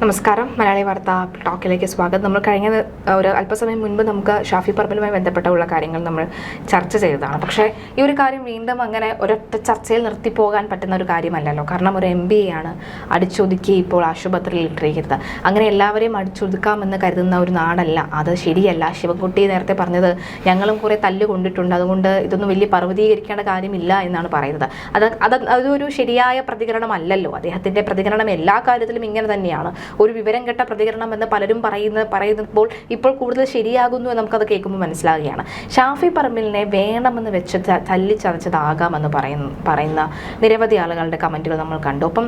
നമസ്കാരം. മലയാളി വാർത്ത ടോക്കിലേക്ക് സ്വാഗതം. നമ്മൾ കഴിഞ്ഞ ഒരു അല്പസമയം മുൻപ് നമുക്ക് ഷാഫി പറമ്പിലുമായി ബന്ധപ്പെട്ടുള്ള കാര്യങ്ങൾ നമ്മൾ ചർച്ച ചെയ്തതാണ്. പക്ഷേ ഈ ഒരു കാര്യം വീണ്ടും അങ്ങനെ ഒരൊറ്റ ചർച്ചയിൽ നിർത്തിപ്പോകാൻ പറ്റുന്ന ഒരു കാര്യമല്ലല്ലോ. കാരണം ഒരു MBA ആണ് അടിച്ചൊതുക്കി ഇപ്പോൾ ആശുപത്രിയിൽ ഇട്ടിരിക്കുന്നത്. അങ്ങനെ എല്ലാവരെയും അടിച്ചൊതുക്കാമെന്ന് കരുതുന്ന ഒരു നാടല്ല അത്. ശരിയല്ല. ശിവൻകുട്ടി നേരത്തെ പറഞ്ഞത് ഞങ്ങളും കുറേ തല്ല് കൊണ്ടിട്ടുണ്ട്, അതുകൊണ്ട് ഇതൊന്നും വലിയ പർവ്വതീകരിക്കേണ്ട കാര്യമില്ല എന്നാണ് പറയുന്നത്. അതൊരു ശരിയായ പ്രതികരണമല്ലല്ലോ. അദ്ദേഹത്തിൻ്റെ പ്രതികരണം എല്ലാ കാര്യത്തിലും ഇങ്ങനെ തന്നെയാണ്. ഒരു വിവരം കെട്ട പ്രതികരണം എന്ന് പലരും പറയുമ്പോൾ ഇപ്പോൾ കൂടുതൽ ശരിയാകുന്നു എന്ന് നമുക്കത് കേൾക്കുമ്പോൾ മനസ്സിലാകുകയാണ്. ഷാഫി പറമ്പിലിനെ വേണമെന്ന് വെച്ച് തല്ലിച്ചതച്ചതാകാമെന്ന് പറയുന്ന നിരവധി ആളുകളുടെ കമൻറ്റുകൾ നമ്മൾ കണ്ടു. ഒപ്പം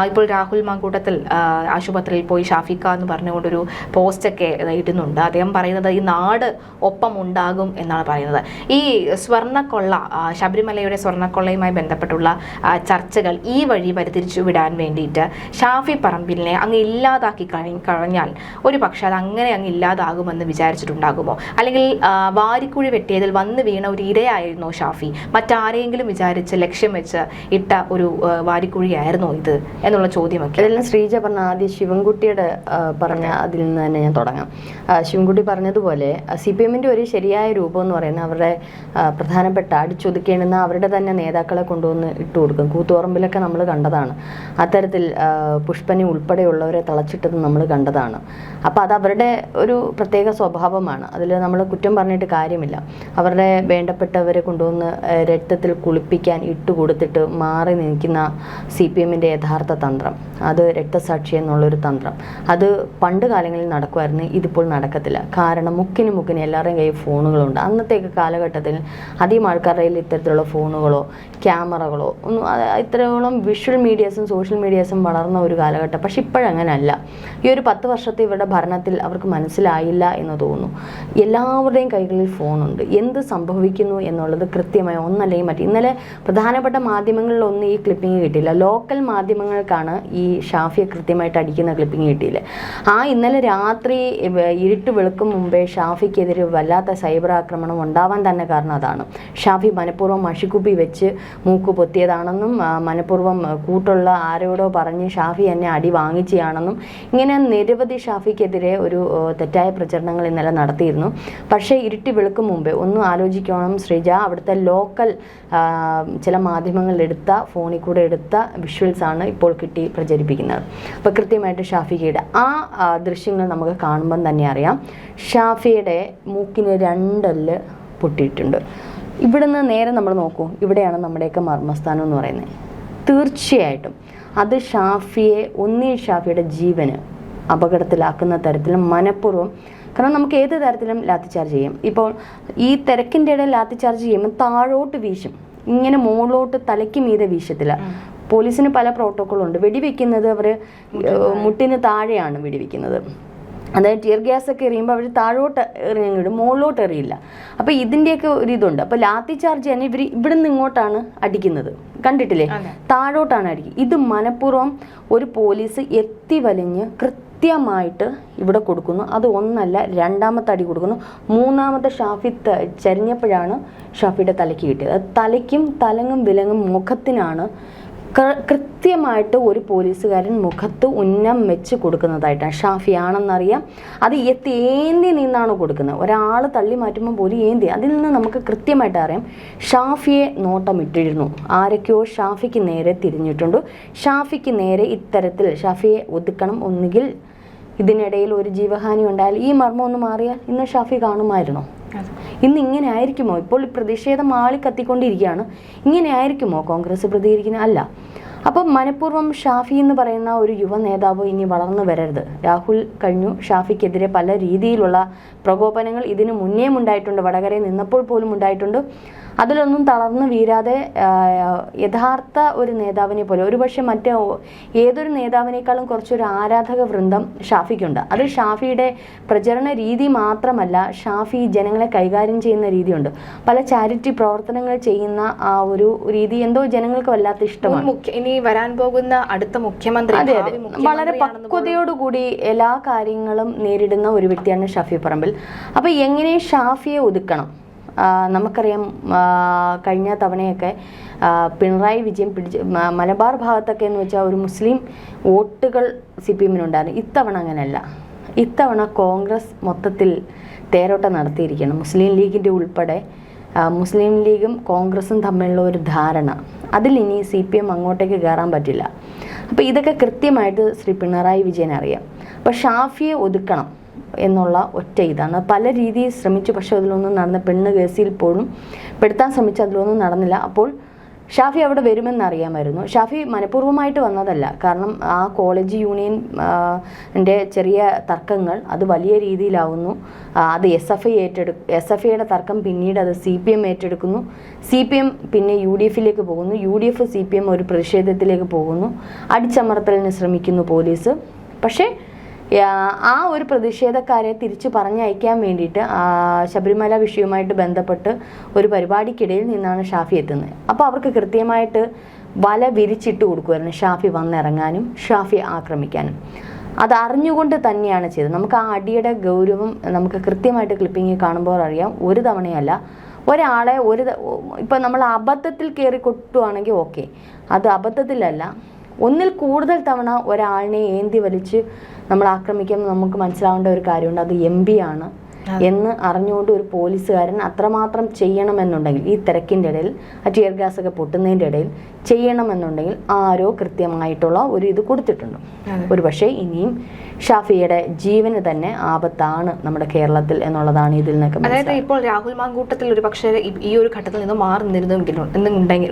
ഇപ്പോൾ രാഹുൽ മാങ്കൂട്ടത്തിൽ ആശുപത്രിയിൽ പോയി ഷാഫിക്ക എന്ന് പറഞ്ഞുകൊണ്ടൊരു പോസ്റ്റൊക്കെ ഇടുന്നുണ്ട്. അദ്ദേഹം പറയുന്നത് ഈ നാട് ഒപ്പം ഉണ്ടാകും എന്നാണ് പറയുന്നത്. ഈ സ്വർണ്ണക്കൊള്ള, ശബരിമലയുടെ സ്വർണ്ണക്കൊള്ളയുമായി ബന്ധപ്പെട്ടുള്ള ചർച്ചകൾ ഈ വഴി വരിതിരിച്ചു വിടാൻ വേണ്ടിയിട്ട് ഷാഫി പറമ്പിലിനെ അങ്ങ് ഇല്ലാതാക്കി കഴിഞ്ഞാൽ ഒരു പക്ഷെ അത് അങ്ങനെ അങ്ങ് ഇല്ലാതാകുമെന്ന് വിചാരിച്ചിട്ടുണ്ടാകുമോ? അല്ലെങ്കിൽ വാരിക്കുഴി വെട്ടിയതിൽ വന്ന് വീണ ഒരു ഇരയായിരുന്നോ ഷാഫി? മറ്റാരെങ്കിലും വിചാരിച്ച് ലക്ഷ്യം വെച്ച് ഇട്ട ഒരു വാരിക്കുഴിയായിരുന്നോ ഇത് എന്നുള്ള ചോദ്യമൊക്കെ. ഇതെല്ലാം ശ്രീജ പറഞ്ഞ ആദ്യം ശിവൻകുട്ടിയുടെ പറഞ്ഞ അതിൽ നിന്ന് തന്നെ ഞാൻ തുടങ്ങാം. ശിവൻകുട്ടി പറഞ്ഞതുപോലെ CPMന്റെ ഒരു ശരിയായ രൂപം എന്ന് പറയുന്നത് അവരുടെ പ്രധാനപ്പെട്ട അടിച്ചൊതുക്കേണ്ടുന്ന അവരുടെ തന്നെ നേതാക്കളെ കൊണ്ടുവന്ന് ഇട്ട് കൊടുക്കും. കൂത്തുപറമ്പിലൊക്കെ നമ്മൾ കണ്ടതാണ്. അത്തരത്തിൽ പുഷ്പനി ഉൾപ്പെടെയുള്ളവരെ തളച്ചിട്ടത് നമ്മൾ കണ്ടതാണ്. അപ്പോൾ അത് അവരുടെ ഒരു പ്രത്യേക സ്വഭാവമാണ്. അതിൽ നമ്മൾ കുറ്റം പറഞ്ഞിട്ട് കാര്യമില്ല. അവരുടെ വേണ്ടപ്പെട്ടവരെ കൊണ്ടുവന്ന് രക്തത്തിൽ കുളിപ്പിക്കാൻ ഇട്ടുകൊടുത്തിട്ട് മാറി നിൽക്കുന്ന CPMന്റെ യഥാർത്ഥ തന്ത്രം, അത് രക്തസാക്ഷി എന്നുള്ളൊരു തന്ത്രം, അത് പണ്ട് കാലങ്ങളിൽ നടക്കുമായിരുന്നു. ഇതിപ്പോൾ നടക്കത്തില്ല. കാരണം മുക്കിന് എല്ലാവരുടെയും കയ്യിൽ ഫോണുകളുണ്ട്. അന്നത്തേക്ക് കാലഘട്ടത്തിൽ അധികം ആൾക്കാരുടെ കയ്യിൽ ഇത്തരത്തിലുള്ള ഫോണുകളോ ക്യാമറകളോ ഒന്നും ഇത്രയോളം വിഷ്വൽ മീഡിയാസും സോഷ്യൽ മീഡിയാസും വളർന്ന ഒരു കാലഘട്ടം. പക്ഷെ ഇപ്പോഴങ്ങനല്ല. ഈ ഒരു 10 വർഷത്തെ ഇവരുടെ ഭരണത്തിൽ അവർക്ക് മനസ്സിലായില്ല എന്ന് തോന്നുന്നു. എല്ലാവരുടെയും കൈകളിൽ ഫോണുണ്ട്. എന്ത് സംഭവിക്കുന്നു എന്നുള്ളത് കൃത്യമായി ഒന്നല്ലെങ്കിൽ മറ്റേ. ഇന്നലെ പ്രധാനപ്പെട്ട മാധ്യമങ്ങളിലൊന്നും ഈ ക്ലിപ്പിംഗ് കിട്ടിയില്ല. ലോക്കൽ മാധ്യമങ്ങൾക്കാണ് ഈ ഷാഫിയെ കൃത്യമായിട്ട് അടിക്കുന്ന ക്ലിപ്പിംഗ് കിട്ടിയില്ല. ഇന്നലെ രാത്രി ഇരുട്ട് വെളുക്കും മുമ്പേ ഷാഫിക്കെതിരെ വല്ലാത്ത സൈബർ ആക്രമണം ഉണ്ടാവാൻ തന്നെ കാരണം അതാണ്. ഷാഫി മനഃപൂർവ്വം മഷിക്കുപ്പി വെച്ച് മൂക്ക് പൊത്തിയതാണെന്നും മനഃപൂർവ്വം കൂട്ടുള്ള ആരോടോ പറഞ്ഞ് ഷാഫി എന്നെ അടി വാങ്ങിച്ചാണെന്നും ഇങ്ങനെ നിരവധി ഷാഫിക്കെതിരെ ഒരു തെറ്റായ പ്രചരണങ്ങൾ ഇന്നലെ നടത്തിയിരുന്നു. പക്ഷേ ഇരുട്ടി വെളുക്കും മുമ്പേ ഒന്ന് ആലോചിക്കണം ശ്രീജ, അവിടുത്തെ ലോക്കൽ ചില മാധ്യമങ്ങളിലെടുത്ത ഫോണിൽ കൂടെ എടുത്ത വിഷ്വൽസാണ് ഇപ്പോൾ കിട്ടി പ്രചരിപ്പിക്കുന്നത്. അപ്പോൾ കൃത്യമായിട്ട് ഷാഫിക്കയുടെ ആ ദൃശ്യങ്ങൾ നമുക്ക് കാണുമ്പം തന്നെ അറിയാം ഷാഫിയുടെ മൂക്കിന് 2 എല്ല് പൊട്ടിയിട്ടുണ്ട്. ഇവിടുന്ന് നേരെ നമ്മൾ നോക്കൂ, ഇവിടെയാണ് നമ്മുടെയൊക്കെ മർമ്മസ്ഥാനം എന്ന് പറയുന്നത്. തീർച്ചയായിട്ടും അത് ഷാഫിയുടെ ജീവന് അപകടത്തിലാക്കുന്ന തരത്തിൽ മനഃപൂർവ്വം, കാരണം നമുക്ക് ഏത് തരത്തിലും ലാത്തിചാർജ് ചെയ്യും. ഇപ്പോൾ ഈ തിരക്കിൻ്റെ ഇടയിൽ ലാത്തിചാർജ് ചെയ്യുമ്പോൾ താഴോട്ട് വീശും, ഇങ്ങനെ മുകളിലോട്ട് തലയ്ക്ക് മീതെ വീശത്തില്ല. പോലീസിന് പല പ്രോട്ടോക്കോളുണ്ട്. വെടിവെക്കുന്നത് അവർ മുട്ടിന് താഴെയാണ് വെടിവെക്കുന്നത്. അതായത് ടിയർ ഗ്യാസ് ഒക്കെ എറിയുമ്പോൾ അവർ താഴോട്ട് എറിഞ്ഞിടും, മുകളിലോട്ട് എറിയില്ല. അപ്പോൾ ഇതിൻ്റെയൊക്കെ ഒരു ഇതുണ്ട്. അപ്പോൾ ലാത്തി ചാർജ് തന്നെ ഇവിടെ നിന്ന് ഇങ്ങോട്ടാണ് അടിക്കുന്നത്, കണ്ടിട്ടില്ലേ? താഴോട്ടാണ് അടിക്കുക. ഇത് മനഃപൂർവ്വം ഒരു പോലീസ് എത്തി വലിഞ്ഞ് കൃത്യമായിട്ട് ഇവിടെ കൊടുക്കുന്നു. അത് ഒന്നല്ല, 2ാമത്തെ അടി കൊടുക്കുന്നു. 3ാമത്തെ ഷാഫി ചരിഞ്ഞപ്പോഴാണ് ഷാഫിയുടെ തലയ്ക്ക് കിട്ടിയത്. തലയ്ക്കും തലങ്ങും വിലങ്ങും മുഖത്തിനാണ് കൃത്യമായിട്ട് ഒരു മുഖത്ത് ഉന്നം വെച്ച് കൊടുക്കുന്നതായിട്ടാണ്. ഷാഫിയാണെന്നറിയാം. അത് ഏന്തി നിന്നാണ് കൊടുക്കുന്നത്. ഒരാൾ തള്ളി മാറ്റുമ്പോൾ പോലും ഏന്തി. അതിൽ നിന്ന് നമുക്ക് കൃത്യമായിട്ട് അറിയാം ഷാഫിയെ നോട്ടമിട്ടിരുന്നു. ആരൊക്കെയോ ഷാഫിക്ക് നേരെ തിരിഞ്ഞിട്ടുണ്ട്. ഷാഫിക്ക് നേരെ ഇത്തരത്തിൽ ഷാഫിയെ ഒതുക്കണം, ഒന്നുകിൽ ഇതിനിടയിൽ ഒരു ജീവഹാനി ഉണ്ടായാൽ, ഈ മർമ്മം ഒന്ന് മാറിയാൽ ഇന്ന് ഷാഫി കാണുമായിരുന്നോ? ഇന്ന് ഇങ്ങനെ ആയിരിക്കുമോ? ഇപ്പോൾ പ്രതിഷേധം കത്തിക്കൊണ്ടിരിക്കുകയാണ്. ഇങ്ങനെ ആയിരിക്കുമോ കോൺഗ്രസ് പ്രതികരിക്കുന്നത്? അല്ല. അപ്പം മനഃപൂർവ്വം ഷാഫി എന്ന് പറയുന്ന ഒരു യുവ നേതാവ് ഇനി വളർന്നു വരരുത്. രാഹുൽ കഴിഞ്ഞു. ഷാഫിക്കെതിരെ പല രീതിയിലുള്ള പ്രകോപനങ്ങൾ ഇതിനു മുന്നേ ഉണ്ടായിട്ടുണ്ട്. വടകരയിൽ നിന്നപ്പോൾ പോലും ഉണ്ടായിട്ടുണ്ട്. അതിലൊന്നും തളർന്നു വീരാതെ യഥാർത്ഥ ഒരു നേതാവിനെ പോലെ, ഒരുപക്ഷെ ഏതൊരു നേതാവിനേക്കാളും കുറച്ചൊരു ആരാധക വൃന്ദം ഷാഫിക്കുണ്ട്. അത് ഷാഫിയുടെ പ്രചരണ രീതി മാത്രമല്ല, ഷാഫി ജനങ്ങളെ കൈകാര്യം ചെയ്യുന്ന രീതിയുണ്ട്. പല ചാരിറ്റി പ്രവർത്തനങ്ങൾ ചെയ്യുന്ന ആ ഒരു രീതി എന്തോ ജനങ്ങൾക്ക് വല്ലാത്ത ഇഷ്ടമാണ്. ഇനി വരാൻ പോകുന്ന അടുത്ത മുഖ്യമന്ത്രി വളരെ പക്വതയോടുകൂടി എല്ലാ കാര്യങ്ങളും നേരിടുന്ന ഒരു വ്യക്തിയാണ് ഷാഫി പറമ്പിൽ. അപ്പോൾ എങ്ങനെ ഷാഫിയെ ഒതുക്കണം, നമുക്കറിയാം കഴിഞ്ഞ തവണയൊക്കെ പിണറായി വിജയൻ മലബാർ ഭാഗത്തൊക്കെ എന്ന് വെച്ചാൽ ഒരു മുസ്ലിം വോട്ടുകൾ CPM-നുണ്ടായിരുന്നു. ഇത്തവണ അങ്ങനെയല്ല. ഇത്തവണ കോൺഗ്രസ് മൊത്തത്തിൽ തേരോട്ടം നടത്തിയിരിക്കണം. മുസ്ലിം ലീഗിൻ്റെ ഉൾപ്പെടെ മുസ്ലിം ലീഗും കോൺഗ്രസും തമ്മിലുള്ള ഒരു ധാരണ, അതിലിനി CPM അങ്ങോട്ടേക്ക് കയറാൻ പറ്റില്ല. അപ്പോൾ ഇതൊക്കെ കൃത്യമായിട്ട് ശ്രീ പിണറായി വിജയൻ അറിയാം. അപ്പോൾ ഷാഫിയെ ഒതുക്കണം എന്നുള്ള ഒറ്റ ഇതാണ്. പല രീതിയിൽ ശ്രമിച്ചു, പക്ഷെ അതിലൊന്നും നടന്ന പെണ്ണ് കേസിൽ പോലും പെടുത്താൻ ശ്രമിച്ചു, അതിലൊന്നും നടന്നില്ല. അപ്പോൾ ഷാഫി അവിടെ വരുമെന്നറിയാമായിരുന്നു. ഷാഫി മനഃപൂർവ്വമായിട്ട് വന്നതല്ല. കാരണം ആ കോളേജ് യൂണിയൻ ചെറിയ തർക്കങ്ങൾ അത് വലിയ രീതിയിലാവുന്നു. അത് SFIയുടെ തർക്കം പിന്നീട് അത് CPM ഏറ്റെടുക്കുന്നു. CPM പിന്നെ UDF-ലേക്ക് പോകുന്നു. UDF CPM ഒരു പ്രതിഷേധത്തിലേക്ക് പോകുന്നു. അടിച്ചമർത്തലിന് ശ്രമിക്കുന്നു പോലീസ്. പക്ഷേ ആ ഒരു പ്രതിഷേധക്കാരെ തിരിച്ചു പറഞ്ഞയക്കാൻ വേണ്ടിയിട്ട് ശബരിമല വിഷയവുമായിട്ട് ബന്ധപ്പെട്ട് ഒരു പരിപാടിക്കിടയിൽ നിന്നാണ് ഷാഫി എത്തുന്നത്. അപ്പോൾ അവർക്ക് കൃത്യമായിട്ട് വല വിരിച്ചിട്ട് കൊടുക്കുമായിരുന്നു ഷാഫി വന്നിറങ്ങാനും ഷാഫി ആക്രമിക്കാനും. അത് അറിഞ്ഞുകൊണ്ട് തന്നെയാണ് ചെയ്തത്. നമുക്ക് ആ അടിയുടെ ഗൗരവം നമുക്ക് കൃത്യമായിട്ട് ക്ലിപ്പിങ്ങിൽ കാണുമ്പോൾ അറിയാം. ഒരു തവണയല്ല, ഒരാളെ ഇപ്പം നമ്മൾ അബദ്ധത്തിൽ കയറി കൊട്ടുവാണെങ്കിൽ ഓക്കെ, അത് അബദ്ധത്തിലല്ല, ഒന്നിൽ കൂടുതൽ തവണ ഒരാളിനെ ഏന്തി വലിച്ച് നമ്മൾ ആക്രമിക്കുമ്പോൾ നമുക്ക് മനസ്സിലാവേണ്ട ഒരു കാര്യമുണ്ട്, അത് MP ആണ് എന്ന് അറിഞ്ഞുകൊണ്ട് ഒരു പോലീസുകാരൻ അത്രമാത്രം ചെയ്യണമെന്നുണ്ടെങ്കിൽ, ഈ തിരക്കിൻ്റെ ഇടയിൽ ടിയർ ഗ്യാസ് ഒക്കെ പൊട്ടുന്നതിൻ്റെ ഇടയിൽ ചെയ്യണമെന്നുണ്ടെങ്കിൽ ആരോ കൃത്യമായിട്ടുള്ള ഒരു ഇത് കൊടുത്തിട്ടുണ്ട്. ഒരു പക്ഷേ ഇനിയും ഷാഫിയുടെ ജീവന് തന്നെ ആപത്താണ് നമ്മുടെ കേരളത്തിൽ എന്നുള്ളതാണ് ഇതിൽ നിന്നൊക്കെ. അതായത് ഇപ്പോൾ രാഹുൽ മാങ്കൂട്ടത്തിൽ ഒരു പക്ഷേ ഈ ഒരു ഘട്ടത്തിൽ നിന്ന് മാറി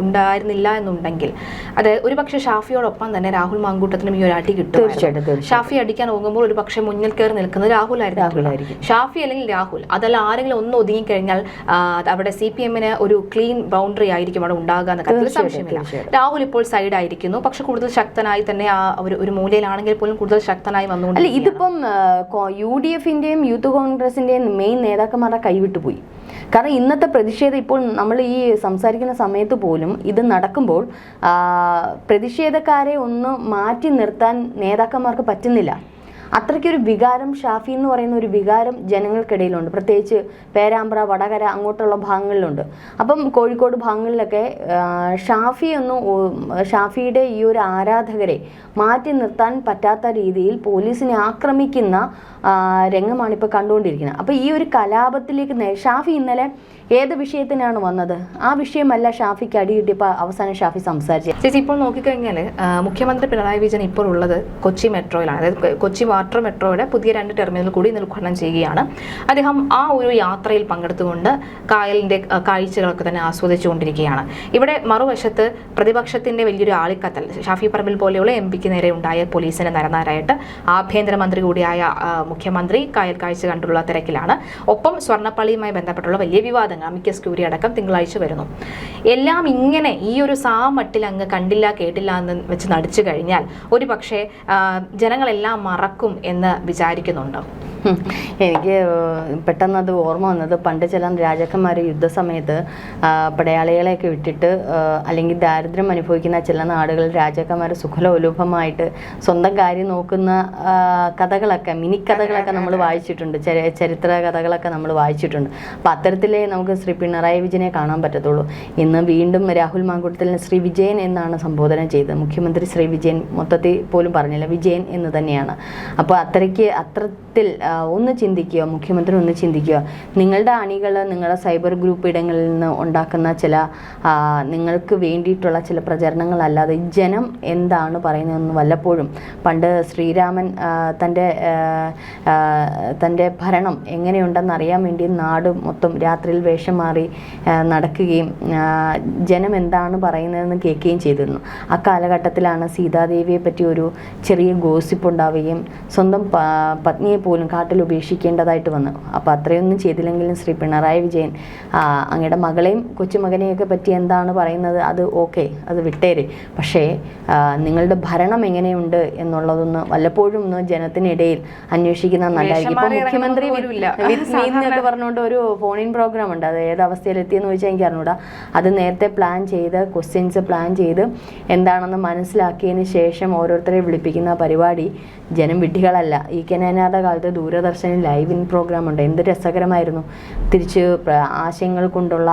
ഉണ്ടായിരുന്നില്ല എന്നുണ്ടെങ്കിൽ, അതായത് ഒരു പക്ഷേ ഷാഫിയോടൊപ്പം തന്നെ രാഹുൽ മാങ്കൂട്ടത്തിനും ഈ ഒരു അടി കിട്ടും. തീർച്ചയായിട്ടും ഷാഫി അടിക്കാൻ പോകുമ്പോൾ ഒരു പക്ഷേ മുന്നിൽ കയറി നിൽക്കുന്നത് രാഹുലായിരിക്കും. ഷാഫി അല്ലെങ്കിൽ രാഹുൽ, അതല്ല ആരെങ്കിലും ഒന്ന് ഒതുങ്ങിക്കഴിഞ്ഞാൽ അവിടെ CPM-ന് ഒരു ക്ലീൻ ബൗണ്ടറി ആയിരിക്കും അവിടെ ഉണ്ടാകാന്ന് കാര്യത്തിൽ സംശയമില്ല. രാഹുൽ ഇപ്പോൾ സൈഡ് ആയിരിക്കുന്നു, പക്ഷെ കൂടുതൽ ശക്തനായി തന്നെ ആ ഒരു മൂലയിലാണെങ്കിൽ പോലും കൂടുതൽ ശക്തനായി വന്നുകൊണ്ട്. അല്ല, ഇതിപ്പം UDF-ന്റെയും യൂത്ത് കോൺഗ്രസിന്റെയും മെയിൻ നേതാക്കന്മാരുടെ കൈവിട്ടുപോയി. കാരണം ഇന്നത്തെ പ്രതിഷേധം ഇപ്പോൾ നമ്മൾ ഈ സംസാരിക്കുന്ന സമയത്ത് പോലും ഇത് നടക്കുമ്പോൾ പ്രതിഷേധക്കാരെ ഒന്ന് മാറ്റി നിർത്താൻ നേതാക്കന്മാർക്ക് പറ്റുന്നില്ല. അത്രയ്ക്കൊരു വികാരം, ഷാഫി എന്ന് പറയുന്ന ഒരു വികാരം ജനങ്ങൾക്കിടയിലുണ്ട്. പ്രത്യേകിച്ച് പേരാമ്പ്ര, വടകര അങ്ങോട്ടുള്ള ഭാഗങ്ങളിലുണ്ട്. അപ്പം കോഴിക്കോട് ഭാഗങ്ങളിലൊക്കെ ഷാഫിയുടെ ഈ ഒരു ആരാധകരെ മാറ്റി നിർത്താൻ പറ്റാത്ത രീതിയിൽ പോലീസിനെ ആക്രമിക്കുന്ന രംഗമാണ് ഇപ്പോൾ കണ്ടുകൊണ്ടിരിക്കുന്നത്. അപ്പോൾ ഈ ഒരു കലാപത്തിലേക്ക് ഷാഫി ഇന്നലെ ഏത് വിഷയത്തിനാണ് വന്നത്? ആ വിഷയമല്ല ഷാഫിക്ക് അടി കിട്ടിയപ്പോൾ അവസാനം ഷാഫി സംസാരിച്ചത്. ചേച്ചി, ഇപ്പോൾ നോക്കിക്കഴിഞ്ഞാൽ മുഖ്യമന്ത്രി പിണറായി വിജയൻ ഇപ്പോൾ ഉള്ളത് കൊച്ചി മെട്രോയിലാണ്. അതായത് കൊച്ചി വാട്ടർ മെട്രോയുടെ പുതിയ 2 ടെർമിനൽ കൂടി ഇന്ന് ഉദ്ഘാടനം ചെയ്യുകയാണ്. അദ്ദേഹം ആ ഒരു യാത്രയിൽ പങ്കെടുത്തുകൊണ്ട് കായലിൻ്റെ കാഴ്ചകളൊക്കെ തന്നെ ആസ്വദിച്ചുകൊണ്ടിരിക്കുകയാണ്. ഇവിടെ മറുവശത്ത് പ്രതിപക്ഷത്തിൻ്റെ വലിയൊരു ആളിക്കത്തൽ ഷാഫി പറമ്പിൽ പോലെയുള്ള MP-ക്ക് നേരെ ഉണ്ടായ പോലീസിന് നരനാരായിട്ട് ആഭ്യന്തരമന്ത്രി കൂടിയായ മുഖ്യമന്ത്രി കായൽ കാഴ്ച കണ്ടുള്ള തിരക്കിലാണ്. ഒപ്പം സ്വർണ്ണപ്പള്ളിയുമായി ബന്ധപ്പെട്ടുള്ള വലിയ വിവാദങ്ങൾ അമിക്കസ് ക്യൂറി അടക്കം തിങ്കളാഴ്ച വരുന്നു. എല്ലാം ഇങ്ങനെ ഈ ഒരു സാമട്ടിൽ അങ്ങ് കണ്ടില്ല കേട്ടില്ല എന്ന് വെച്ച് നടിച്ചു കഴിഞ്ഞാൽ ഒരു പക്ഷേ ജനങ്ങളെല്ലാം മറക്കും എന്ന് വിചാരിക്കുന്നുണ്ടോ? എനിക്ക് പെട്ടെന്ന് അത് ഓർമ്മ വന്നത്, പണ്ട് ചില രാജാക്കന്മാർ യുദ്ധസമയത്ത് പടയാളികളെയൊക്കെ വിട്ടിട്ട് അല്ലെങ്കിൽ ദാരിദ്ര്യം അനുഭവിക്കുന്ന ചില നാടുകളിൽ രാജാക്കന്മാർ സുഖലോലുഭമായിട്ട് സ്വന്തം കാര്യം നോക്കുന്ന കഥകളൊക്കെ, മിനിക്കഥകളൊക്കെ നമ്മൾ വായിച്ചിട്ടുണ്ട്, ചരിത്ര കഥകളൊക്കെ നമ്മൾ വായിച്ചിട്ടുണ്ട്. അപ്പം അത്തരത്തിലേ നമുക്ക് ശ്രീ പിണറായി വിജയനെ കാണാൻ പറ്റത്തുള്ളൂ. ഇന്ന് വീണ്ടും രാഹുൽ മാങ്കൂട്ടത്തിൽ ശ്രീ വിജയൻ എന്നാണ് സംബോധന ചെയ്തത്. മുഖ്യമന്ത്രി ശ്രീ വിജയൻ മൊത്തത്തിൽ പോലും പറഞ്ഞില്ല, വിജയൻ എന്ന് തന്നെയാണ്. അപ്പോൾ അത്തരത്തിൽ ഒന്ന് ചിന്തിക്കുക, മുഖ്യമന്ത്രി ഒന്ന് ചിന്തിക്കുക. നിങ്ങളുടെ അണികൾ നിങ്ങളുടെ സൈബർ ഗ്രൂപ്പ് ഇടങ്ങളിൽ നിന്ന് ഉണ്ടാക്കുന്ന ചില നിങ്ങൾക്ക് വേണ്ടിയിട്ടുള്ള ചില പ്രചരണങ്ങളല്ലാതെ ജനം എന്താണ് പറയുന്നതെന്ന് വല്ലപ്പോഴും, പണ്ട് ശ്രീരാമൻ തൻ്റെ ഭരണം എങ്ങനെയുണ്ടെന്ന് അറിയാൻ വേണ്ടി നാട് മൊത്തം രാത്രിയിൽ വേഷം മാറി നടക്കുകയും ജനം എന്താണ് പറയുന്നതെന്ന് കേൾക്കുകയും ചെയ്തിരുന്നു. ആ കാലഘട്ടത്തിലാണ് സീതാദേവിയെ പറ്റി ഒരു ചെറിയ ഗോസിപ്പ് ഉണ്ടാവുകയും സ്വന്തം പത്നിയെ പോലും കാട്ടിൽ ഉപേക്ഷിക്കേണ്ടതായിട്ട് വന്നു. അപ്പോൾ അത്രയൊന്നും ചെയ്തില്ലെങ്കിലും ശ്രീ പിണറായി വിജയൻ അങ്ങയുടെ മകളെയും കൊച്ചുമകനെയൊക്കെ പറ്റി എന്താണ് പറയുന്നത്, അത് ഓക്കെ, അത് വിട്ടേരെ. പക്ഷേ നിങ്ങളുടെ ഭരണം എങ്ങനെയുണ്ട് എന്നുള്ളതൊന്ന് വല്ലപ്പോഴും ഒന്ന് ജനത്തിനിടയിൽ അന്വേഷിക്കുന്ന നല്ലതായിരിക്കും. ഇപ്പോൾ മുഖ്യമന്ത്രി എന്നൊക്കെ പറഞ്ഞുകൊണ്ട് ഒരു ഫോണിൻ പ്രോഗ്രാം ഉണ്ട്. അത് ഏത് അവസ്ഥയിലെത്തിയെന്ന് ചോദിച്ചാൽ എനിക്ക് അറിഞ്ഞൂടാ. അത് നേരത്തെ പ്ലാൻ ചെയ്ത് ക്വസ്റ്റ്യൻസ് പ്ലാൻ ചെയ്ത് എന്താണെന്ന് മനസ്സിലാക്കിയതിന് ശേഷം ഓരോരുത്തരെ വിളിപ്പിക്കുന്ന പരിപാടി ജനം വിഡ്ഢികളല്ല. കെ നായനാരുടെ കാലത്ത് ദൂരദർശനിൽ ലൈവ് ഇൻ പ്രോഗ്രാം ഉണ്ട്. എന്ത് രസകരമായിരുന്നു. തിരിച്ച് ആശയങ്ങൾ കൊണ്ടുള്ള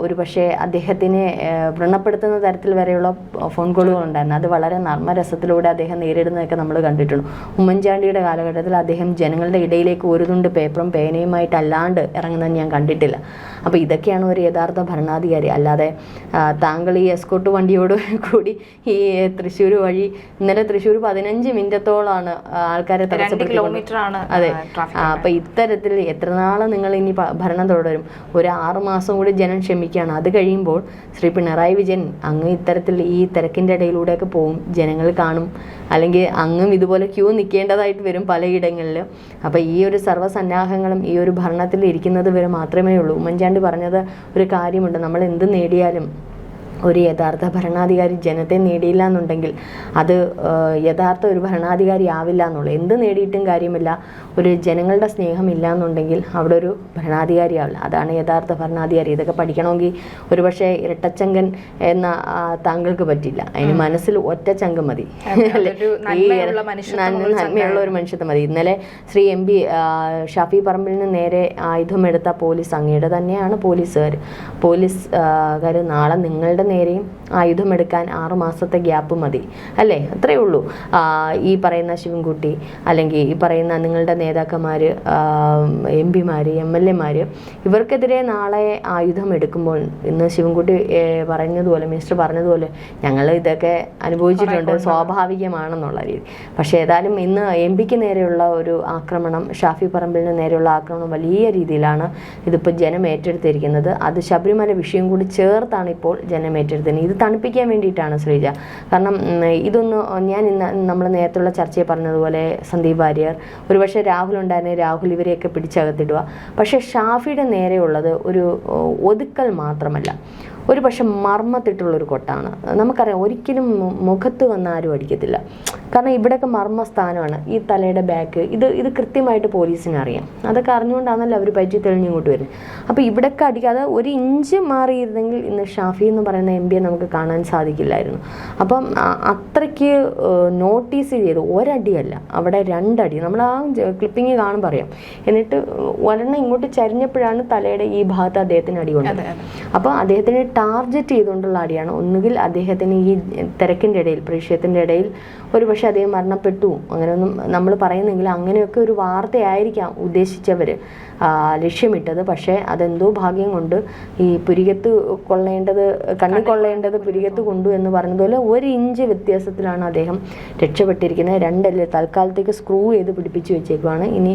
ഒരു പക്ഷേ അദ്ദേഹത്തിനെ വ്രണപ്പെടുത്തുന്ന തരത്തിൽ വരെയുള്ള ഫോൺ കോളുകൾ ഉണ്ടായിരുന്നു. അത് വളരെ നർമ്മരസത്തിലൂടെ അദ്ദേഹം നേരിടുന്നതൊക്കെ നമ്മൾ കണ്ടിട്ടുണ്ട്. ഉമ്മൻചാണ്ടിയുടെ കാലഘട്ടത്തിൽ അദ്ദേഹം ജനങ്ങളുടെ ഇടയിലേക്ക് ഒരു തുണ്ട് പേപ്പറും പേനയുമായിട്ടല്ലാണ്ട് ഇറങ്ങുന്നത് ഞാൻ കണ്ടിട്ടില്ല. അപ്പോൾ ഇതൊക്കെയാണ് ഒരു യഥാർത്ഥ ഭരണാധികാരി. അല്ലാതെ താങ്കൾ ഈ എസ്കോട്ട് വണ്ടിയോട് കൂടി ഈ തൃശ്ശൂർ വഴി ഇന്നലെ തൃശ്ശൂർ 15 മിനിറ്റത്തോളാണ് ആൾക്കാരെ തടസ്സപ്പെടുത്തിക്കൊണ്ട്. അതെ. അപ്പം ഇത്തരത്തിൽ എത്ര നാൾ നിങ്ങൾ ഇനി ഭരണം തുടരും? ഒരു 6 മാസം കൂടി ജനം ക്ഷമിക്കുകയാണ്. അത് കഴിയുമ്പോൾ ശ്രീ പിണറായി വിജയൻ അങ്ങ് ഇത്തരത്തിൽ ഈ തിരക്കിൻ്റെ ഇടയിലൂടെയൊക്കെ പോവും, ജനങ്ങൾ കാണും, അല്ലെങ്കിൽ അങ്ങും ഇതുപോലെ ക്യൂ നിൽക്കേണ്ടതായിട്ട് വരും പലയിടങ്ങളിൽ. അപ്പം ഈ ഒരു സർവ്വസന്നാഹങ്ങളും ഈ ഒരു ഭരണത്തിൽ ഇരിക്കുന്നത് വരെ മാത്രമേ ഉള്ളൂ. ഉമ്മൻചാണ്ടി പറഞ്ഞത് ഒരു കാര്യമുണ്ട്, നമ്മൾ എന്ത് നേടിയാലും ഒരു യഥാർത്ഥ ഭരണാധികാരി ജനത്തെ നേടിയില്ല എന്നുണ്ടെങ്കിൽ അത് യഥാർത്ഥ ഒരു ഭരണാധികാരി ആവില്ല എന്നുള്ളൂ. എന്ത് നേടിയിട്ടും കാര്യമില്ല, ഒരു ജനങ്ങളുടെ സ്നേഹം ഇല്ല എന്നുണ്ടെങ്കിൽ അവിടെ ഒരു ഭരണാധികാരി ആവില്ല. അതാണ് യഥാർത്ഥ ഭരണാധികാരി. ഇതൊക്കെ പഠിക്കണമെങ്കിൽ ഒരുപക്ഷെ ഇരട്ടച്ചങ്കൻ എന്ന താങ്കൾക്ക് പറ്റില്ല. അതിന് മനസ്സിൽ ഒറ്റ ചങ്ക മതി, നന്മയുള്ള ഒരു മനുഷ്യത്വം മതി. ഇന്നലെ ശ്രീ MP ഷാഫി പറമ്പിലിന് നേരെ ആയുധമെടുത്ത പോലീസ് അങ്ങയുടെ തന്നെയാണ് പോലീസുകാർ നാളെ നിങ്ങളുടെ നേരെയും ആയുധമെടുക്കാൻ 6 മാസത്തെ ഗ്യാപ്പ് മതി അല്ലേ? അത്രയേ ഉള്ളൂ. ഈ പറയുന്ന ശിവൻകുട്ടി അല്ലെങ്കിൽ ഈ പറയുന്ന നിങ്ങളുടെ നേതാക്കന്മാർ, MP-മാർ, MLA-മാർ ഇവർക്കെതിരെ നാളെ ആയുധം എടുക്കുമ്പോൾ ഇന്ന് ശിവൻകുട്ടി പറഞ്ഞതുപോലെ, മിനിസ്റ്റർ പറഞ്ഞതുപോലെ ഞങ്ങൾ ഇതൊക്കെ അനുഭവിച്ചിട്ടുണ്ട്, സ്വാഭാവികമാണെന്നുള്ള രീതി. പക്ഷേ ഏതായാലും ഇന്ന് MP-ക്ക് നേരെയുള്ള ഒരു ആക്രമണം, ഷാഫി പറമ്പിലിന് നേരെയുള്ള ആക്രമണം വലിയ രീതിയിലാണ് ഇതിപ്പോൾ ജനം ഏറ്റെടുത്തിരിക്കുന്നത്. അത് ശബരിമല വിഷയം കൂടി ചേർത്താണ് ഇപ്പോൾ ജനം ഏറ്റെടുത്തത്. ഇത് തണുപ്പിക്കാൻ വേണ്ടിയിട്ടാണ് ശ്രീജ. കാരണം ഇതൊന്ന് ഞാൻ ഇന്ന് നമ്മൾ നേരത്തുള്ള ചർച്ചയെ പറഞ്ഞതുപോലെ സന്ദീപ് വാര്യർ, ഒരുപക്ഷെ രാഹുൽ ഉണ്ടായിരുന്നെ രാഹുൽ ഇവരെയൊക്കെ പിടിച്ചകത്തിടുക. പക്ഷേ ഷാഫിയുടെ നേരെയുള്ളത് ഒരു ഒതുക്കൽ മാത്രമല്ല, ഒരു പക്ഷെ മർമ്മത്തിട്ടുള്ളൊരു കൊട്ടാണ്. നമുക്കറിയാം ഒരിക്കലും മുഖത്ത് വന്ന് ആരും അടിക്കത്തില്ല. കാരണം ഇവിടെയൊക്കെ മർമ്മസ്ഥാനമാണ് ഈ തലയുടെ ബാക്ക്. ഇത് കൃത്യമായിട്ട് പോലീസിന് അറിയാം. അതൊക്കെ അറിഞ്ഞുകൊണ്ടാണല്ലോ അവർ പറ്റി തെളിഞ്ഞിങ്ങോട്ട് വരുന്നത്. അപ്പോൾ ഇവിടെയൊക്കെ അടിക്കാതെ 1 ഇഞ്ച് മാറിയിരുന്നെങ്കിൽ ഇന്ന് ഷാഫി എന്ന് പറയുന്ന MP-യെ നമുക്ക് കാണാൻ സാധിക്കില്ലായിരുന്നു. അപ്പം അത്രയ്ക്ക് നോട്ടീസ് ചെയ്ത് ഒരടിയല്ല, അവിടെ 2 അടി. നമ്മൾ ആ ക്ലിപ്പിങ് കാണുമ്പോൾ അറിയാം. എന്നിട്ട് ഒരെണ്ണം ഇങ്ങോട്ട് ചരിഞ്ഞപ്പോഴാണ് തലയുടെ ഈ ഭാഗത്ത് അദ്ദേഹത്തിന് അടി കൊണ്ടത്. അപ്പോൾ അദ്ദേഹത്തിന് ടാർഗറ്റ് ചെയ്തുകൊണ്ടുള്ള അടിയാണ്. ഒന്നുകിൽ അദ്ദേഹത്തിന് ഈ തിരക്കിൻ്റെ ഇടയിൽ, പ്രേക്ഷകത്തിൻ്റെ ഇടയിൽ ഒരുപക്ഷെ അദ്ദേഹം മരണപ്പെട്ടു, അങ്ങനെയൊന്നും നമ്മൾ പറയുന്നെങ്കിൽ അങ്ങനെയൊക്കെ ഒരു വാർത്തയായിരിക്കാം ഉദ്ദേശിച്ചവർ ലക്ഷ്യമിട്ടത്. പക്ഷേ അതെന്തോ ഭാഗ്യം കൊണ്ട് ഈ പുരികത്ത് കൊള്ളേണ്ടത് കണ്ണി കൊള്ളേണ്ടത് പുരികത്ത് കൊണ്ടു എന്ന് പറഞ്ഞതുപോലെ 1 ഇഞ്ച് വ്യത്യാസത്തിലാണ് അദ്ദേഹം രക്ഷപ്പെട്ടിരിക്കുന്നത്. 2 തൽക്കാലത്തേക്ക് സ്ക്രൂ ചെയ്ത് പിടിപ്പിച്ച് വെച്ചേക്കുവാണ്. ഇനി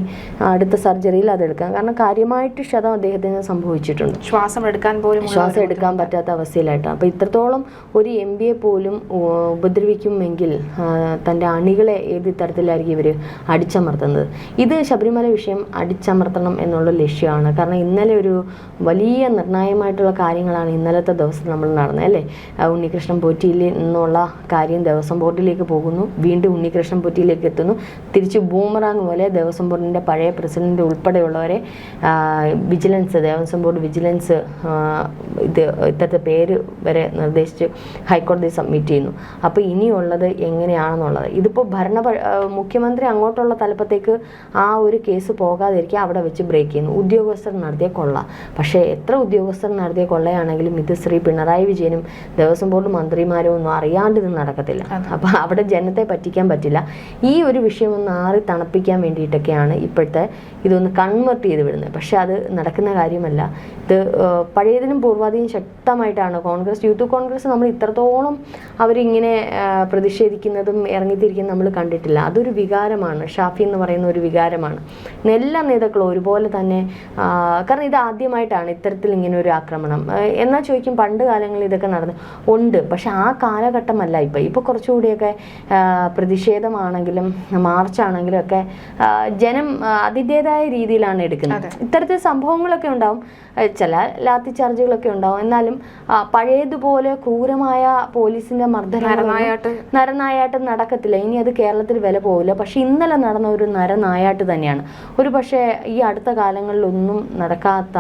അടുത്ത സർജറിയിൽ അതെടുക്കാം. കാരണം കാര്യമായിട്ട് ക്ഷതം അദ്ദേഹത്തിന് സംഭവിച്ചിട്ടുണ്ട്. ശ്വാസം എടുക്കാൻ പറ്റാത്ത അവസ്ഥയിലായിട്ടാണ്. അപ്പോൾ ഇത്രത്തോളം ഒരു MP-യെ പോലും ഉപദ്രവിക്കുമെങ്കിൽ തൻ്റെ അണികളെ ഏത് തരത്തിലായിരിക്കും ഇവർ അടിച്ചമർത്തുന്നത്? ഇത് ശബരിമല വിഷയം അടിച്ചമർത്തണം എന്നുള്ള ലക്ഷ്യമാണ്. കാരണം ഇന്നലെ ഒരു വലിയ നിർണായകമായിട്ടുള്ള കാര്യങ്ങളാണ് ഇന്നലത്തെ ദിവസം നമ്മൾ നടന്നത് അല്ലേ? ഉണ്ണികൃഷ്ണൻ പോറ്റിയിൽ നിന്നുള്ള കാര്യം ദേവസ്വം ബോർഡിലേക്ക് പോകുന്നു, വീണ്ടും ഉണ്ണികൃഷ്ണൻ പോറ്റിയിലേക്ക് എത്തുന്നു. തിരിച്ച് ബൂമറാങ് പോലെ ദേവസ്വം ബോർഡിൻ്റെ പഴയ പ്രസിഡന്റ് ഉൾപ്പെടെയുള്ളവരെ ദേവസ്വം ബോർഡ് വിജിലൻസ് ഇത്തരത്തെ പേര് വരെ നിർദ്ദേശിച്ച് ഹൈക്കോടതി സബ്മിറ്റ് ചെയ്യുന്നു. അപ്പോൾ ഇനിയുള്ളത് എങ്ങനെയാണെന്നുള്ളത്, ഇതിപ്പോൾ മുഖ്യമന്ത്രി അങ്ങോട്ടുള്ള തലപ്പത്തേക്ക് ആ ഒരു കേസ് പോകാതിരിക്കുക അവിടെ വെച്ച് ബ്രേക്ക് ചെയ്യുന്നു. ഉദ്യോഗസ്ഥർ നടത്തിയ കൊള്ള. പക്ഷേ എത്ര ഉദ്യോഗസ്ഥർ നടത്തിയ കൊള്ളയാണെങ്കിലും ഇത് ശ്രീ പിണറായി വിജയനും ദേവസ്വം ബോർഡ് മന്ത്രിമാരും ഒന്നും അറിയാണ്ട് ഇത് നടക്കത്തില്ല. അപ്പോൾ അവിടെ ജനത്തെ പറ്റിക്കാൻ പറ്റില്ല. ഈ ഒരു വിഷയം ഒന്ന് തണുപ്പിക്കാൻ വേണ്ടിയിട്ടൊക്കെയാണ് ഇപ്പോഴത്തെ ഇതൊന്ന് കൺവെർട്ട് ചെയ്ത് വിടുന്നത്. പക്ഷെ അത് നടക്കുന്ന കാര്യമല്ല. ഇത് പഴയതിനും പൂർവാധികം ശക്തമായിട്ടാണ് യൂത്ത് കോൺഗ്രസ് നമ്മൾ ഇത്രത്തോളം അവരിങ്ങനെ പ്രതിഷേധിക്കുന്നതും ഇറങ്ങിത്തിരിക്കുന്നതും നമ്മൾ കണ്ടിട്ടില്ല. അതൊരു വികാരമാണ്. ഷാഫി എന്ന് പറയുന്ന ഒരു വികാരമാണ്. എല്ലാ നേതാക്കളും ഒരുപോലെ തന്നെ, കാരണം ഇത് ആദ്യമായിട്ടാണ് ഇത്തരത്തിൽ ഇങ്ങനെ ഒരു ആക്രമണം. എന്നാൽ ചോദിക്കും പണ്ട് കാലങ്ങളിൽ ഇതൊക്കെ ഉണ്ട്, പക്ഷെ ആ കാലഘട്ടമല്ല ഇപ്പോൾ കുറച്ചുകൂടിയൊക്കെ പ്രതിഷേധമാണെങ്കിലും മാർച്ചാണെങ്കിലും ഒക്കെ ജനം അതിൻ്റെതായ രീതിയിലാണ് എടുക്കുന്നത്. ഇത്തരത്തിൽ സംഭവങ്ങളൊക്കെ ഉണ്ടാവും, ചില ലാത്തി ചാർജുകളൊക്കെ ഉണ്ടാവും. എന്നാലും എന്തായാലും പഴയതുപോലെ ക്രൂരമായ പോലീസിന്റെ നരനായാട്ടം നടക്കത്തില്ല. ഇനി അത് കേരളത്തിൽ വില പോവില്ല. പക്ഷെ ഇന്നലെ നടന്ന ഒരു നരനായാട്ട് തന്നെയാണ്. ഒരു പക്ഷേ ഈ അടുത്ത കാലങ്ങളിലൊന്നും നടക്കാത്ത,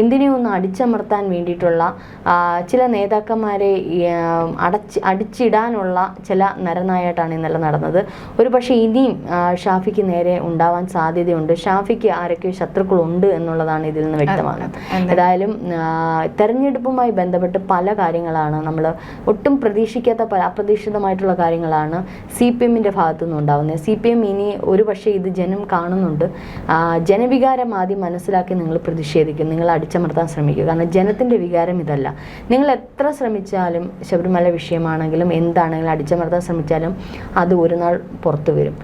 എന്തിനെയും ഒന്ന് അടിച്ചമർത്താൻ വേണ്ടിയിട്ടുള്ള ചില നേതാക്കന്മാരെ അടിച്ചിടാനുള്ള ചില നരനായാട്ടാണ് ഇന്നലെ നടന്നത്. ഒരു പക്ഷേ ഇനിയും ഷാഫിക്ക് നേരെ ഉണ്ടാവാൻ സാധ്യതയുണ്ട്. ഷാഫിക്ക് ആരൊക്കെയോ ശത്രുക്കളുണ്ട് എന്നുള്ളതാണ് ഇതിൽ നിന്ന് വ്യക്തമാകുന്നത്. ഏതായാലും തെരഞ്ഞെടുപ്പുമായി ബന്ധപ്പെട്ട് പല കാര്യങ്ങളാണ് നമ്മൾ ഒട്ടും പ്രതീക്ഷിക്കാത്ത അപ്രതീക്ഷിതമായിട്ടുള്ള കാര്യങ്ങളാണ് CPM-ന്റെ ഭാഗത്തു നിന്ന് ഉണ്ടാകുന്നത്. CPM ഇനി ഒരു പക്ഷേ ഇത് ജനം കാണുന്നുണ്ട്. ജനവികാരം ആദ്യം മനസ്സിലാക്കി നിങ്ങൾ പ്രതിഷേധിക്കും, നിങ്ങൾ അടിച്ചമർത്താൻ ശ്രമിക്കുക. കാരണം ജനത്തിൻ്റെ വികാരം ഇതല്ല. നിങ്ങൾ എത്ര ശ്രമിച്ചാലും, ശബരിമല വിഷയമാണെങ്കിലും എന്താണെങ്കിലും അടിച്ചമർത്താൻ ശ്രമിച്ചാലും അത് ഒരു നാൾ പുറത്തു വരും.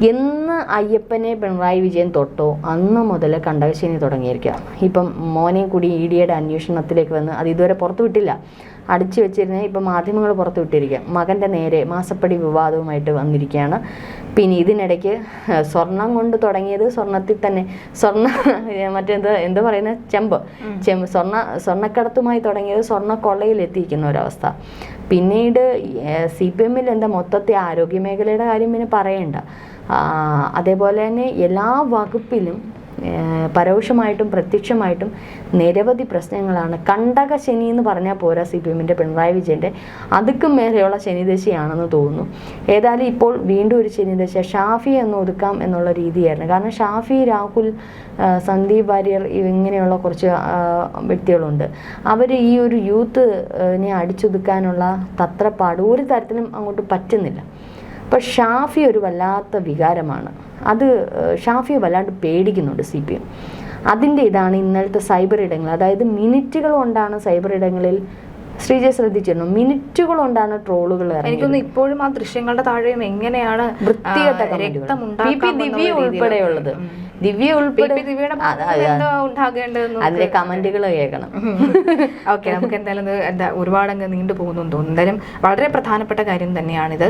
എന്ന് അയ്യപ്പനെ പിണറായി വിജയൻ തൊട്ടോ അന്ന് മുതൽ കണ്ടകശനി തുടങ്ങിയിരിക്കുക. ഇപ്പം മോനെ കൂടി ED-യുടെ അന്വേഷണത്തിലേക്ക് വന്ന് അത് ഇതുവരെ പുറത്തു വിട്ടില്ല, അടിച്ചു വെച്ചിരുന്നത് ഇപ്പം മാധ്യമങ്ങൾ പുറത്തു വിട്ടിരിക്കുക. മകൻ്റെ നേരെ മാസപ്പടി വിവാദവുമായിട്ട് വന്നിരിക്കുകയാണ്. പിന്നെ ഇതിനിടയ്ക്ക് സ്വർണം കൊണ്ട് തുടങ്ങിയത് സ്വർണത്തിൽ തന്നെ എന്താ പറയുന്നത് ചെമ്പ് സ്വർണ്ണക്കടത്തുമായി തുടങ്ങിയത് സ്വർണ്ണക്കൊള്ളയിൽ എത്തിയിരിക്കുന്ന ഒരവസ്ഥ. പിന്നീട് CPM-ൽ എന്താ മൊത്തത്തെ ആരോഗ്യമേഖലയുടെ കാര്യം പിന്നെ പറയണ്ട. അതേപോലെ തന്നെ എല്ലാ വകുപ്പിലും പരോക്ഷമായിട്ടും പ്രത്യക്ഷമായിട്ടും നിരവധി പ്രശ്നങ്ങളാണ്. കണ്ടക ശനി എന്ന് പറഞ്ഞാൽ പോരാ CPM-ന്റെ പിണറായി വിജയൻ്റെ, അതുക്കും മേലെയുള്ള ശനിദശയാണെന്ന് തോന്നുന്നു. ഏതായാലും ഇപ്പോൾ വീണ്ടും ഒരു ശനിദശ. ഷാഫി എന്ന് ഒതുക്കാം എന്നുള്ള രീതിയായിരുന്നു. കാരണം ഷാഫി, രാഹുൽ, സന്ദീപ് വാര്യർ ഇങ്ങനെയുള്ള കുറച്ച് വ്യക്തികളുണ്ട്. അവർ ഈ ഒരു യൂത്തിനെ അടിച്ചൊതുക്കാനുള്ള തത്രപ്പാട് ഒരു തരത്തിലും അങ്ങോട്ട് പറ്റുന്നില്ല. അപ്പം ഷാഫി ഒരു വല്ലാത്ത വികാരമാണ്. അത് ഷാഫിയെ വല്ലാണ്ട് പേടിക്കുന്നുണ്ട് CPM. അതിൻ്റെ ഇതാണ് ഇന്നലത്തെ സൈബർ ഇടങ്ങൾ. അതായത് മിനിറ്റുകൾ കൊണ്ടാണ് സൈബർ ഇടങ്ങളിൽ, ശ്രീജ ശ്രദ്ധിച്ചിരുന്നു, മിനിറ്റുകൾ കൊണ്ടാണ് ട്രോളുകൾ. എനിക്കൊന്ന് ഇപ്പോഴും ആ ദൃശ്യങ്ങളുടെ താഴെയും എങ്ങനെയാണ് വൃത്തികെട്ട ദിവ്യ ഉൾപ്പെടെയുള്ളത്, ദിവ്യ ഉൾപ്പെടെ അതിലെ കമന്റുകൾ കേൾക്കണം. ഓക്കെ, നമുക്ക് എന്തായാലും ഒരുപാട് അങ്ങ് നീണ്ടു പോകുന്നു തോന്നുന്നു. എന്തായാലും വളരെ പ്രധാനപ്പെട്ട കാര്യം തന്നെയാണിത്.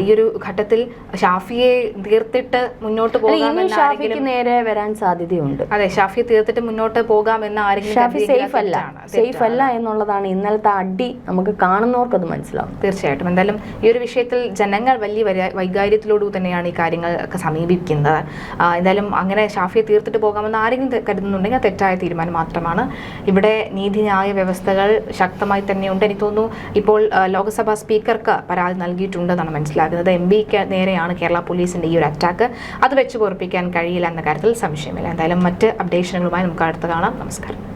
ഈ ഒരു ഘട്ടത്തിൽ ഷാഫിയെ തീർത്തിട്ട് മുന്നോട്ട് പോകാം, ഷാഫിക്ക് നേരെ വരാൻ സാധ്യതയുണ്ട്. അതെ, ഷാഫിയെ തീർത്തിട്ട് മുന്നോട്ട് പോകാമെന്ന് ആരെങ്കിലും, ഷാഫി സേഫ് അല്ല എന്നുള്ളതാണ് ഇന്നലത്തെ അടി നമുക്ക് കാണുന്നവർക്ക് അത് മനസ്സിലാവും. തീർച്ചയായിട്ടും. എന്തായാലും ഈ ഒരു വിഷയത്തിൽ ജനങ്ങൾ വലിയ വൈകാര്യത്തിലോടു തന്നെയാണ് ഈ കാര്യങ്ങളൊക്കെ സമീപിക്കുന്നത്. എന്തായാലും അങ്ങനെ ഷാഫിയെ തീർത്തിട്ട് പോകാമെന്ന് ആരെങ്കിലും കരുതുന്നുണ്ടെങ്കിൽ തെറ്റായ തീരുമാനം മാത്രമാണ്. ഇവിടെ നീതിന്യായ വ്യവസ്ഥകൾ ശക്തമായി തന്നെയുണ്ട്. എനിക്ക് തോന്നുന്നു ഇപ്പോൾ ലോക്സഭാ സ്പീക്കർക്ക് പരാതി നൽകിയിട്ടുണ്ടെന്നാണ് മനസ്സിലാക്കുന്നത്. MP-ക്ക് നേരെയാണ് കേരള പോലീസിന്റെ ഈ ഒരു അറ്റാക്ക്. അത് വെച്ച് പൊറപ്പിക്കാൻ കഴിയില്ല എന്ന കാര്യത്തിൽ സംശയമില്ല. എന്തായാലും മറ്റ് അപ്ഡേഷനുകളുമായി നമുക്ക് അടുത്ത് കാണാം. നമസ്കാരം.